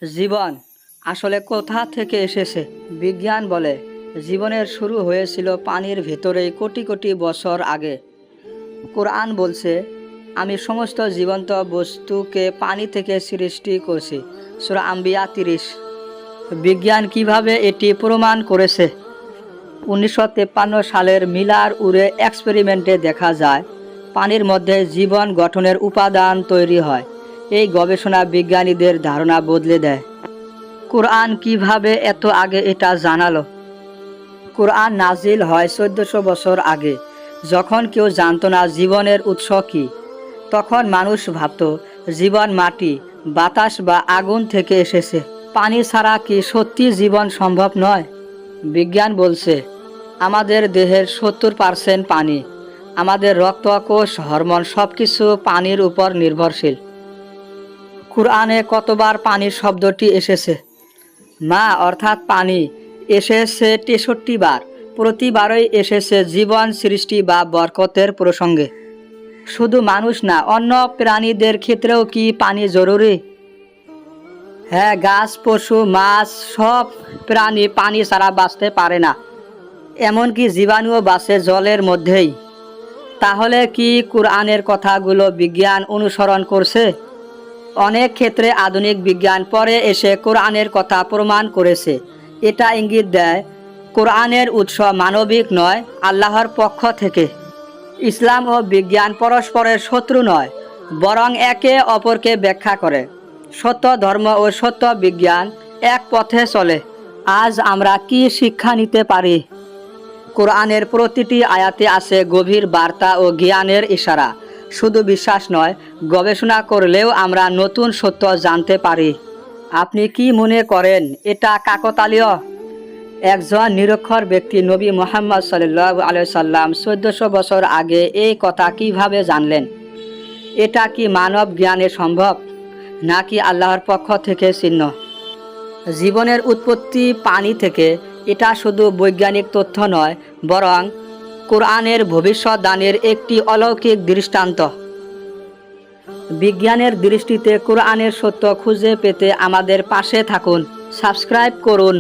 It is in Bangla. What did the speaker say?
জীবন আসলে কোথা থেকে এসেছে? বিজ্ঞান বলে জীবনের শুরু হয়েছিল পানির ভেতরেই কোটি কোটি বছর আগে। কোরআন বলছে, আমি সমস্ত জীবন্ত বস্তুকে পানি থেকে সৃষ্টি করছি। সূরা আম্বিয়া 30। বিজ্ঞান কিভাবে এটি প্রমাণ করেছে? 1953 সালের মিলার উরে এক্সপেরিমেন্টে দেখা যায় পানির মধ্যে জীবন গঠনের উপাদান তৈরি হয়। এই গবেষণা বিজ্ঞানীদের ধারণা বদলে দেয়। কোরআন কিভাবে এত আগে এটা জানালো? কোরআন নাজিল হয় 1400 বছর আগে, যখন কেউ জানতো না জীবনের উৎস কি। তখন মানুষ ভাবত জীবন মাটি, বাতাস বা আগুন থেকে এসেছে। পানি ছাড়া কি সত্যি জীবন সম্ভব নয়? বিজ্ঞান বলছে আমাদের দেহের 70% পানি। আমাদের রক্ত, কোষ, হরমোন সবকিছু পানির উপর নির্ভরশীল। কোরআনে কতবার পানির শব্দটি এসেছে? মা অর্থাৎ পানি এসেছে 63 বার। প্রতিবারই এসেছে জীবন সৃষ্টি বা বরকতের প্রসঙ্গে। শুধু মানুষ না, অন্য প্রাণীদের ক্ষেত্রেও কি পানি জরুরি? হ্যাঁ, গাছ, পশু, মাছ সব প্রাণী পানি ছাড়া বাঁচতে পারে না। এমনকি জীবাণুও বাঁচে জলের মধ্যেই। তাহলে কি কোরআনের কথাগুলো বিজ্ঞান অনুসরণ করছে? অনেক ক্ষেত্রে আধুনিক বিজ্ঞান পরে এসে কোরআনের কথা প্রমাণ করেছে। এটা ইঙ্গিত দেয় কোরআনের উৎস মানবিক নয়, আল্লাহর পক্ষ থেকে। ইসলাম ও বিজ্ঞান পরস্পরের শত্রু নয়, বরং একে অপরকে ব্যাখ্যা করে। সত্য ধর্ম ও সত্য বিজ্ঞান এক পথে চলে। আজ আমরা কি শিক্ষা নিতে পারি? কোরআনের প্রতিটি আয়াতে আছে গভীর বার্তা ও জ্ঞানের ইশারা। শুধু বিশ্বাস নয়, গবেষণা করলেও আমরা নতুন সত্য জানতে পারি। আপনি কি মনে করেন এটা কাকতালীয়? একজন নিরক্ষর ব্যক্তি নবী মুহাম্মদ সাল্লাল্লাহু আলাইহি সাল্লাম 1400 বছর আগে এই কথা কিভাবে জানলেন? এটা কি মানব জ্ঞানে সম্ভব, নাকি আল্লাহর পক্ষ থেকে চিহ্ন? জীবনের উৎপত্তি পানি থেকে, এটা শুধু বৈজ্ঞানিক তথ্য নয়, বরং কোরআনের ভবিষ্যদ্বাণীর একটি অলৌকিক দৃষ্টান্ত। বিজ্ঞানের দৃষ্টিতে কোরআনের সত্য খুঁজে পেতে আমাদের পাশে থাকুন। সাবস্ক্রাইব করুন।